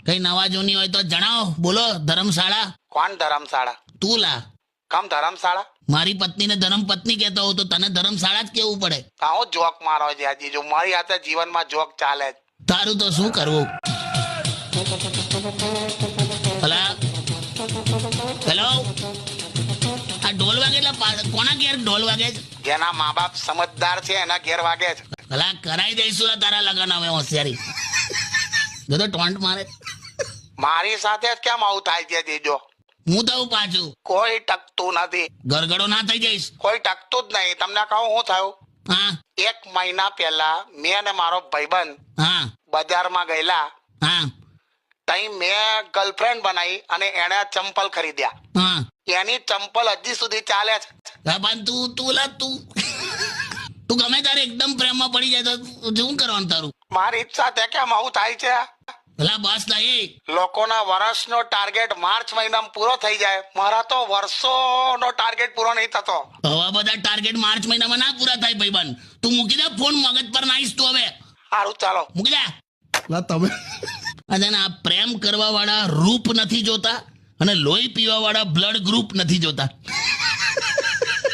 કઈ નવા જૂની હોય તો જણાવો. બોલો. ધર્મશાળા. કોણ ધર્મશાળા? તું લા. કમ ધર્મશાળા? મારી પત્નીને ધર્મ પત્ની કહેતો હોઉં તો તને ધર્મશાળા જ કેવું પડે. આવો જોક મારો છે જીજુ, મારી હાથે જીવનમાં જોક ચાલે જ. તારું તો શું કરવું. હેલો, આ ઢોલ વાગે એટલે કોના ઘેર ઢોલ વાગે છે? જેના મા બાપ સમજદાર છે એના ઘેર વાગે છે. ભલા કરાઈ દઈશું ને તારા લગન. હવે હોશિયારી જો ટોન્ટ મારે. મારી સાથે જ કેમ આવું થાય છે જીજુ? હું તો પાછું કોઈ ટકતું નથી. ગરગડો ના થઈ જઈશ. કોઈ ટકતું જ નહીં. તમને કહું શું થયું? હા 1 મહિના પહેલા મેં અને મારો ભાઈબંધ હા બજારમાં ગયેલા. હા તઈ મેં ગર્લફ્રેન્ડ બનાવી અને એને ચંપલ ખરીદ્યા. હા એની ચંપલ હજી સુધી ચાલે છે. પણ તું ગમે તારે એકદમ પ્રેમમાં પડી જાય તો શું કરવાનું તારું? મારી ઈચ્છા તે કેમ આવું થાય છે? ભલા બસ થાય. લોકોના વર્ષનો ટાર્ગેટ માર્ચ મહિનામાં પૂરો થઈ જાય, મારા તો વર્ષોનો ટાર્ગેટ પૂરો નહીં થતો. હવા બધા ટાર્ગેટ માર્ચ મહિનામાં ના પૂરા થાય ભાઈબંધ. તું મૂકી દે ફોન, મગજ પર નાઈશ તું હવે. સારું ચાલો મૂકી દે. તમે અને આ પ્રેમ કરવા વાળા રૂપ નથી જોતા અને લોહી પીવા વાળા બ્લડ ગ્રુપ નથી જોતા.